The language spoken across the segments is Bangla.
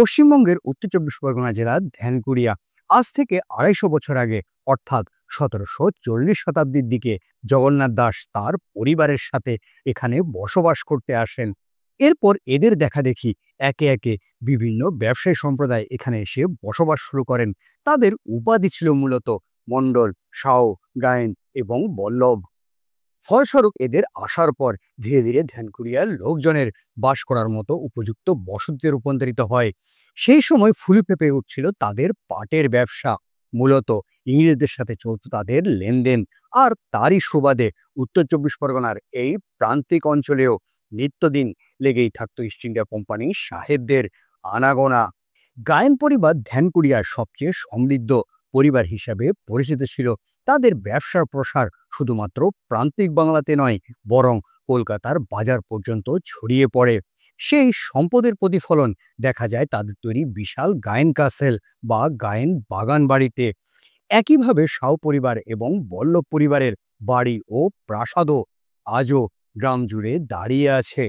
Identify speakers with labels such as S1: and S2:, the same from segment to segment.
S1: পশ্চিমবঙ্গের উত্তর চব্বিশ পরগনা জেলার ধ্যানকুড়িয়া আজ থেকে ২৫০ বছর আগে অর্থাৎ ১৭৪০ শতাব্দীর দিকে জগন্নাথ দাস তার পরিবারের সাথে এখানে বসবাস করতে আসেন। এরপর এদের দেখাদেখি একে একে বিভিন্ন ব্যবসায়ী সম্প্রদায় এখানে এসে বসবাস শুরু করেন। তাদের উপাধি ছিল মূলত মণ্ডল, সাও, গায়েন এবং বল্লভ। ফলস্বরূপ এদের আসার পর ধীরে ধীরে ধ্যানকুড়িয়ার লোকজনের বাস করার মতো উপযুক্ত বসতিতে রূপান্তরিত হয়। সেই সময় ফুলে ফেঁপে উঠছিল তাদের পাটের ব্যবসা। মূলত ইংরেজদের সাথে চলত তাদের লেনদেন, আর তারই সুবাদে উত্তর চব্বিশ পরগনার এই প্রান্তিক অঞ্চলেও নিত্যদিন লেগেই থাকতো ইস্ট ইন্ডিয়া কোম্পানির সাহেবদের আনাগোনা। গায়েন পরিবার ধ্যানকুড়িয়ার সবচেয়ে সমৃদ্ধ পরিবার হিসাবে পরিচিত ছিল। তাদের ব্যবসার প্রসার শুধুমাত্র প্রান্তিক বাংলাতে নয়, বরং কলকাতার বাজার পর্যন্ত ছড়িয়ে পড়ে। সেই সম্পদের প্রতিফলন দেখা যায় তাদের তৈরি বিশাল গায়েন কাসেল বা গায়েন বাগান বাড়িতে। একইভাবে সাও পরিবার এবং বল্লভ পরিবারের বাড়ি ও প্রাসাদও আজও গ্রাম জুড়ে দাঁড়িয়ে আছে।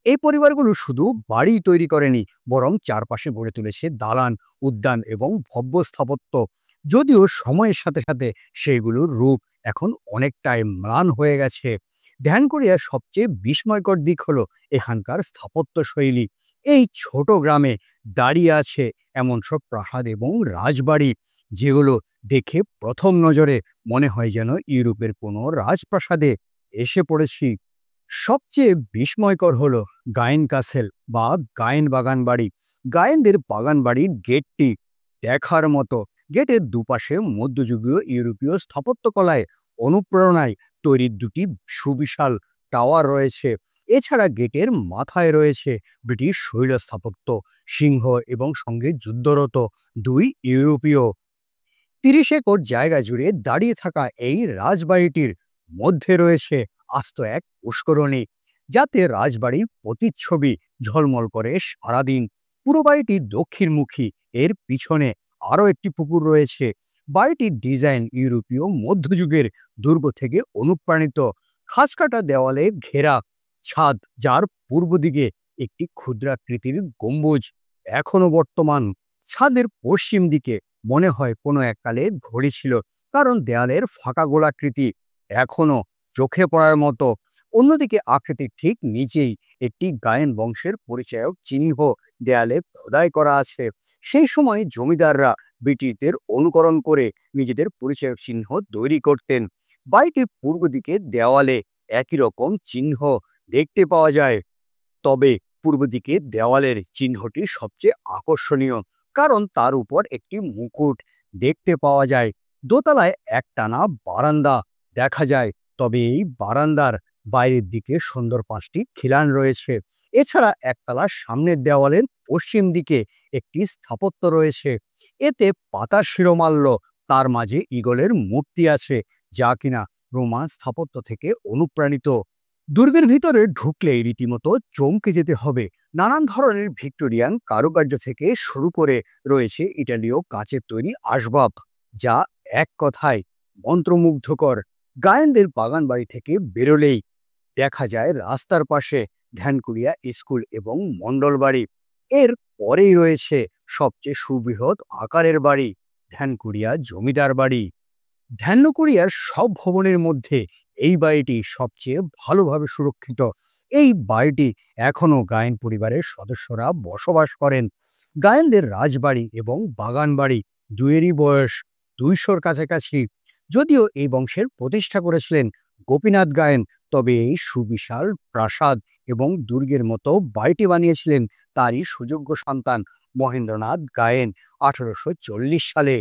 S1: এই পরিবারগুলো শুধু বাড়ি তৈরি করেনি, বরং চারপাশে গড়ে তুলেছে দালান, উদ্যান এবং ভব্য স্থাপত্য। যদিও সময়ের সাথে সাথে সেইগুলোর রূপ এখন অনেকটাই ম্লান হয়ে গেছে। ধ্যানকুড়িয়ার সবচেয়ে বিস্ময়কর দিক হলো এখানকার স্থাপত্য শৈলী। এই ছোট গ্রামে দাঁড়িয়ে আছে এমন সব প্রাসাদ এবং রাজবাড়ি যেগুলো দেখে প্রথম নজরে মনে হয় যেন ইউরোপের কোনো রাজপ্রাসাদে এসে পড়েছি। সবচেয়ে বিস্ময়কর হলো গায়েন কাসেল বা গায়েন বাগান বাড়ি। গায়েনদের বাগান বাড়ির গেটটি দেখার মতো। গেটের দুপাশে মধ্যযুগীয় ইউরোপীয় স্থাপত্যকলায় অনুপ্রেরণায় তৈরি দুটি সুবিশাল টাওয়ার রয়েছে। এছাড়া গেটের মাথায় রয়েছে ব্রিটিশ শৈল স্থাপত্য, সিংহ এবং সঙ্গে যুদ্ধরত দুই ইউরোপীয়। ৩০ একর জায়গা জুড়ে দাঁড়িয়ে থাকা এই রাজবাড়িটির মধ্যে রয়েছে আস্ত এক পুষ্করণী, যাতে রাজবাড়ির প্রতিচ্ছবি ঝলমল করে সারাদিন। পুরো বাড়িটি দক্ষিণমুখী। এর পিছনে আরও একটি পুকুর রয়েছে। বাড়িটির ডিজাইন ইউরোপীয় মধ্যযুগের দুর্গ থেকে অনুপ্রাণিত। খাঁজকাটা দেওয়ালে ঘেরা ছাদ, যার পূর্ব দিকে একটি ক্ষুদ্রাকৃতির গম্বুজ এখনো বর্তমান। ছাদের পশ্চিম দিকে মনে হয় কোনো এককালে ঘড়ি ছিল, কারণ দেয়ালের ফাঁকা গোলাকৃতি এখনো চোখে পড়ার মতো। অন্যদিকে আকৃতির ঠিক নিচেই একটি গায়েন বংশের পরিচায়ক চিহ্ন দেয়ালে খোদাই করা আছে। সেই সময় জমিদাররা ব্রিটিশদের অনুকরণ করে নিজেদের পরিচয়ক চিহ্ন তৈরি করতেন। বাড়িটির পূর্ব দিকে দেওয়ালে একই রকম চিহ্ন দেখতে পাওয়া যায়। তবে পূর্ব দিকে দেওয়ালের চিহ্নটি সবচেয়ে আকর্ষণীয়, কারণ তার উপর একটি মুকুট দেখতে পাওয়া যায়। দোতলায় একটানা বারান্দা দেখা যায়, তবে এই বারান্দার বাইরের দিকে সুন্দর 5টি খিলান রয়েছে। এছাড়া একতলার সামনের দেওয়ালের পশ্চিম দিকে একটি স্থাপত্য রয়েছে। এতে পাতার শিরোমাল্য, তার মাঝে ঈগলের মূর্তি আছে, যা কিনা রোমান স্থাপত্য থেকে অনুপ্রাণিত। দুর্গের ভিতরে ঢুকলেই রীতিমতো চমকে যেতে হবে। নানান ধরনের ভিক্টোরিয়ান কারুকার্য থেকে শুরু করে রয়েছে ইটালীয় কাচের তৈরি আসবাব, যা এক কথায় মন্ত্রমুগ্ধকর। গায়েনদের বাগান বাড়ি থেকে বেরোলেই দেখা যায় রাস্তার পাশে ধ্যানকুড়িয়া স্কুল এবং মণ্ডল বাড়ি। এর পরেই রয়েছে সবচেয়ে সুবৃহৎ আকারের বাড়ি, ধ্যানকুড়িয়া জমিদার বাড়ি। ধ্যানকুড়িয়ার সব ভবনের মধ্যে এই বাড়িটি সবচেয়ে ভালোভাবে সুরক্ষিত। এই বাড়িটি এখনো গায়েন পরিবারের সদস্যরা বসবাস করেন। গায়েনদের রাজবাড়ি এবং বাগান বাড়ি দুয়েরই বয়স ২০০-র কাছাকাছি। যদিও এই বংশের প্রতিষ্ঠা করেছিলেন গোপীনাথ গায়েন, তবে এই সুবিশাল প্রাসাদ এবং দুর্গের মতো বাড়িটি বানিয়েছিলেন তারই সুযোগ্য সন্তান মহেন্দ্রনাথ গায়েন ১৮৪০ সালে।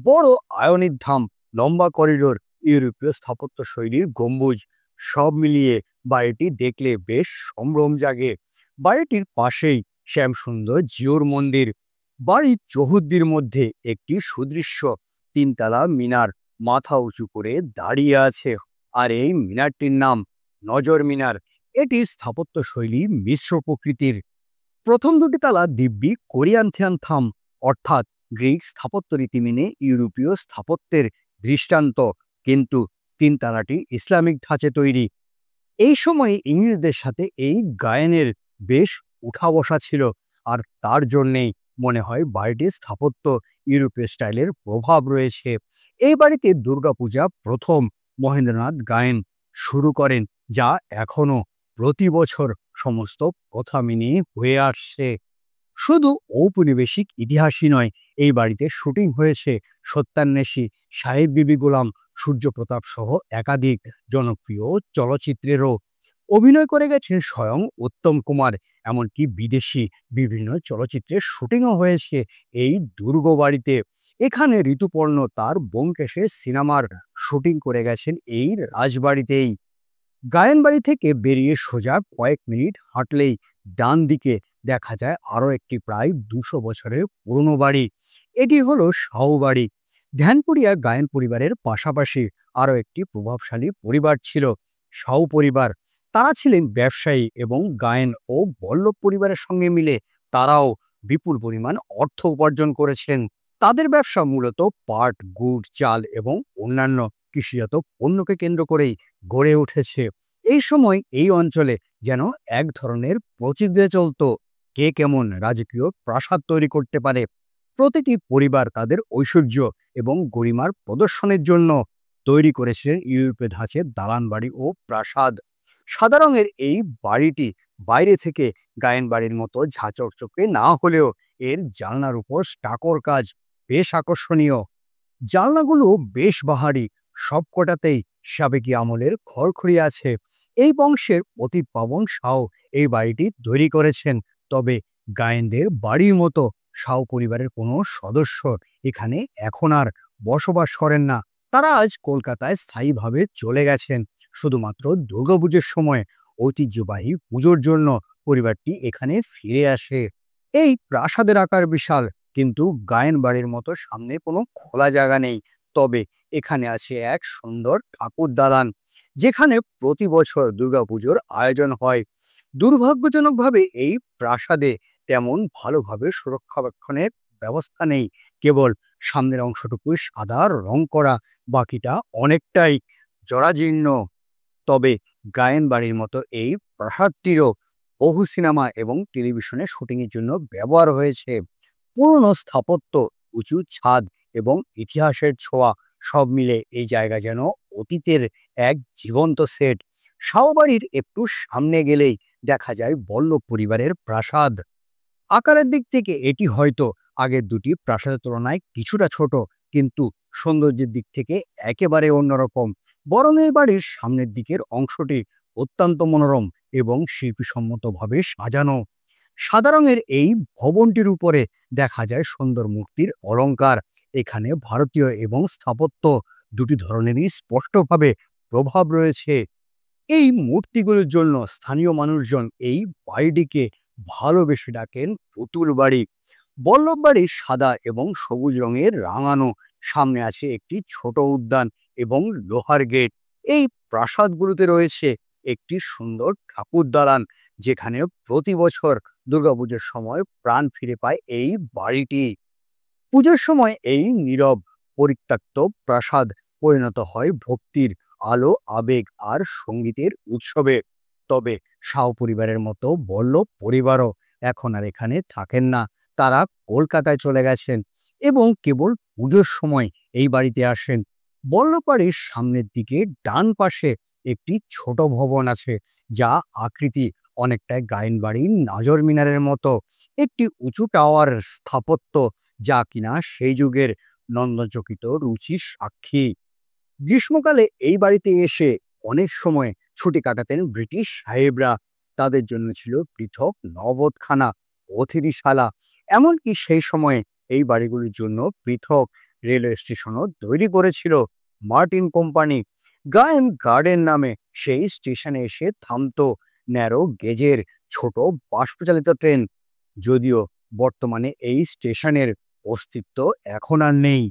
S1: বড় আয়নিক ধাম, লম্বা করিডোর, ইউরোপীয় স্থাপত্য শৈলীর গম্বুজ, সব মিলিয়ে বাড়িটি দেখলে বেশ সম্ভ্রম জাগে। বাড়িটির পাশেই শ্যামসুন্দর জিওর মন্দির। বাড়ির চৌহদ্দির মধ্যে একটি সুদৃশ্য 3তলা মিনার মাথা উঁচু করে দাঁড়িয়ে আছে, আর এই মিনারটির নাম নজর মিনার। এটির স্থাপত্য শৈলী মিশ্র প্রকৃতির। প্রথম দুটি তালা দিব্যি কোরিয়ান থাম, অর্থাৎ গ্রিক স্থাপত্য রীতি মেনে ইউরোপীয় স্থাপত্যের দৃষ্টান্ত, কিন্তু 3 তালাটি ইসলামিক ধাঁচে তৈরি। এই সময়ে ইংরেজদের সাথে এই গায়েনের বেশ উঠা বসা ছিল, আর তার জন্যেই মনে হয় বাড়িটির স্থাপত্য ইউরোপীয় স্টাইলের প্রভাব রয়েছে। এই বাড়িতে দুর্গাপূজা প্রথম মহেন্দ্রনাথ গায়েন শুরু করেন, যা এখনো প্রতি বছর সমস্ত প্রথা মেনে হয়ে আসছে। শুধু ঔপনিবেশিক ইতিহাসই নয়, এই বাড়িতে শুটিং হয়েছে সত্যান্বেষী, সাহেব বিবি গোলাম, সূর্যপ্রতাপ সহ একাধিক জনপ্রিয় চলচ্চিত্রেরও অভিনয় করে গেছেন স্বয়ং উত্তম কুমার। এমনকি বিদেশি বিভিন্ন চলচ্চিত্রের শুটিংও হয়েছে এই দুর্গ বাড়িতে। এখানে ঋতুপর্ণ তার ব্যোমকেশের সিনেমার শুটিং করে গেছেন এই রাজবাড়িতেই। গায়ন বাড়ি থেকে বেরিয়ে সোজা কয়েক মিনিট হাঁটলেই ডান দিকে দেখা যায় আরো একটি প্রায় 200 বছরের পুরনো বাড়ি। এটি হলো শাহু বাড়ি। ধ্যানপুরিয়া গায়ন পরিবারের পাশাপাশি আরো একটি প্রভাবশালী পরিবার ছিল শাহু পরিবার। তারা ছিলেন ব্যবসায়ী এবং গায়েন ও বল্লভ পরিবারের সঙ্গে মিলে তারাও বিপুল পরিমাণ অর্থ উপার্জন করেছিলেন। তাদের ব্যবসা মূলত পাট, গুড়, চাল এবং অন্যান্য কৃষিজাত পণ্যকে কেন্দ্র করেই গড়ে উঠেছে। এই সময় এই অঞ্চলে যেন এক ধরনের প্রতিযোগিতা চলত, কে কেমন রাজকীয় প্রাসাদ তৈরি করতে পারে। প্রতিটি পরিবার তাদের ঐশ্বর্য এবং গরিমার প্রদর্শনের জন্য তৈরি করেছিলেন ইউরোপীয় ধাঁচের দালান বাড়ি ও প্রাসাদ। সাদা রঙের এই বাড়িটি বাইরে থেকে গায়েন বাড়ির মতো ঝাঁচকচকে না হলেও এর জানলার উপর স্টাকোর কাজ বেশ আকর্ষণীয়। জানলাগুলো বেশ বাহারি, সবকটাতেই সাবেকি আমলের খড়খড়ি আছে। এই বংশের প্রতিপাবন শাহ এই বাড়িটি তৈরি করেছেন। তবে গায়েনদের বাড়ির মতো শাহ পরিবারের কোনো সদস্য এখানে এখন আর বসবাস করেন না। তারা আজ কলকাতায় স্থায়ীভাবে চলে গেছেন। শুধুমাত্র দুর্গাপুজোর সময় ঐতিহ্যবাহী পুজোর জন্য পরিবারটি এখানে ফিরে আসে। এই প্রাসাদের আকার বিশাল, কিন্তু গায়েন বাড়ির মতো সামনে কোনো খোলা জায়গা নেই। তবে এখানে আছে এক সুন্দর ঠাকুর দালান, যেখানে প্রতি বছর দুর্গাপুজোর আয়োজন হয়। দুর্ভাগ্যজনকভাবে এই প্রাসাদে তেমন ভালোভাবে সুরক্ষাবেক্ষণের ব্যবস্থা নেই। কেবল সামনের অংশটুকু সাদা রং করা, বাকিটা অনেকটাই জরাজীর্ণ। তবে গায়েন বাড়ির মতো এই প্রাসাদটিরও বহু সিনেমা এবং টেলিভিশনে শুটিংয়ের জন্য ব্যবহার হয়েছে। পুরনো স্থাপত্য, উঁচু ছাদ এবং ইতিহাসের ছোঁয়া সব মিলে এই জায়গা যেন অতীতের এক জীবন্ত সেট। শাহবাড়ির একটু সামনে গেলেই দেখা যায় বল্লভ পরিবারের প্রাসাদ। আকারের দিক থেকে এটি হয়তো আগের দুটি প্রাসাদের তুলনায় কিছুটা ছোট, কিন্তু সৌন্দর্যের দিক থেকে একেবারে অন্যরকম। বরং এই বাড়ির সামনের দিকের অংশটি অত্যন্ত মনোরম এবং শিল্পীসম্মতভাবে সাজানো। সাদা রঙের এই ভবনটির উপরে দেখা যায় সুন্দর মূর্তির অলংকার। এখানে ভারতীয় এবং স্থাপত্য দুটি ধরনেরই স্পষ্টভাবে প্রভাব রয়েছে। এই মূর্তিগুলোর জন্য স্থানীয় মানুষজন এই বাড়িটিকে ভালোবেসে ডাকেন পুতুল বাড়ি। বল্লভ বাড়ির সাদা এবং সবুজ রঙের রাঙানো, সামনে আছে একটি ছোট উদ্যান এবং লোহার গেট। এই প্রাসাদগুলোতে রয়েছে একটি সুন্দর ঠাকুর দালান, যেখানে প্রতি বছর দুর্গাপুজোর সময় প্রাণ ফিরে পায় এই বাড়িটি। পুজোর সময় এই নীরব পরিত্যক্ত প্রাসাদ পরিণত হয় ভক্তির আলো, আবেগ আর সঙ্গীতের উৎসবে। তবে শাহ পরিবারের মতো বল্লভ পরিবারও এখন আর এখানে থাকেন না। তারা কলকাতায় চলে গেছেন এবং কেবল পুজোর সময় এই বাড়িতে আসেন। বল্লভ বাড়ির সামনের দিকে ডান পাশে একটি ছোট ভবন আছে, যা আকৃতি অনেকটাই গায়েন বাড়ির নাজর মিনারের মতো। একটি উঁচু টাওয়ার স্থাপত্য, যা কিনা সেই যুগের নন্দনচকিত রুচির সাক্ষী। গ্রীষ্মকালে এই বাড়িতে এসে অনেক সময় ছুটি কাটাতেন ব্রিটিশ সাহেবরা। তাদের জন্য ছিল পৃথক নবতখানা, অতিথিশালা। এমনকি সেই সময়ে এই বাড়িগুলির জন্য পৃথক রেলওয়ে স্টেশনও তৈরি করেছিল মার্টিন কোম্পানি। গায়েন গার্ডেন নামে সেই স্টেশনে এসে থামতো ন্যারো গেজের ছোট বাষ্পচালিত ট্রেন। যদিও বর্তমানে এই স্টেশনের অস্তিত্ব এখন আর নেই।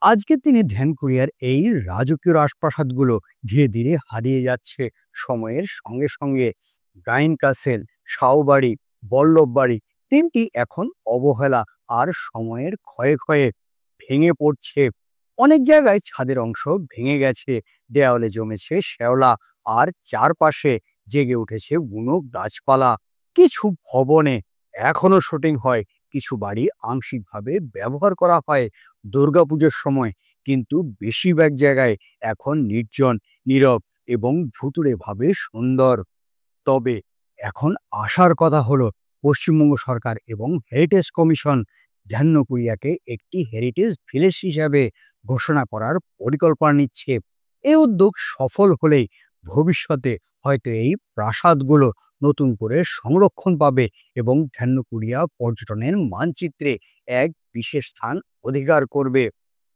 S1: আজকের দিনে ধ্যানকুরিয়ার এই রাজকীয় রাজপ্রাসাদগুলো ধীরে ধীরে হারিয়ে যাচ্ছে সময়ের সঙ্গে সঙ্গে। গাইন কাসেল, শাহবাড়ি, বল্লভ বাড়ি তিনটি এখন অবহেলা আর সময়ের ক্ষয়ে ক্ষয়ে ভেঙে পড়ছে। অনেক জায়গায় ছাদের অংশ ভেঙে গেছে, দেওয়ালে জমেছে শ্যাওলা, আর চারপাশে জেগে উঠেছে বুনো গাছপালা। কিছু ভবনে এখনো শুটিং হয়, কিছু বাড়ি আংশিকভাবে ব্যবহার করা হয় দুর্গাপুজোর সময়, কিন্তু বেশিরভাগ জায়গায় এখন নির্জন, নীরব এবং ভুতুড়েভাবে সুন্দর। তবে এখন আসার কথা হলো, পশ্চিমবঙ্গ সরকার এবং হেরিটেজ কমিশন ধান্যকুড়িয়াকে একটি হেরিটেজ ভিলেজ হিসাবে ঘোষণা করার পরিকল্পনা নিচ্ছে। এই উদ্যোগ সফল হলেই ভবিষ্যতে হয়তো এই প্রাসাদগুলো নতুন করে সংরক্ষণ পাবে এবং ধান্যকুড়িয়া পর্যটনের মানচিত্রে এক বিশেষ স্থান অধিকার করবে।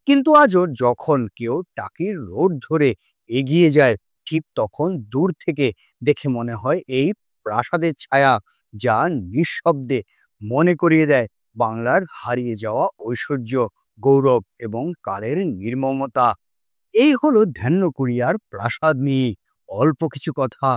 S1: কিন্তু আজও যখন কেউ টাকির রোড ধরে এগিয়ে যায়, ঠিক তখন দূর থেকে দেখে মনে হয় এই প্রাসাদের ছায়া, যা নিঃশব্দে মনে করিয়ে দেয় বাংলার হারিয়ে যাওয়া ঐশ্বর্য, গৌরব এবং কালের নির্মমতা। এই হলো ধান্যকুড়িয়ার প্রাসাদ নিয়ে অল্প কিছু কথা।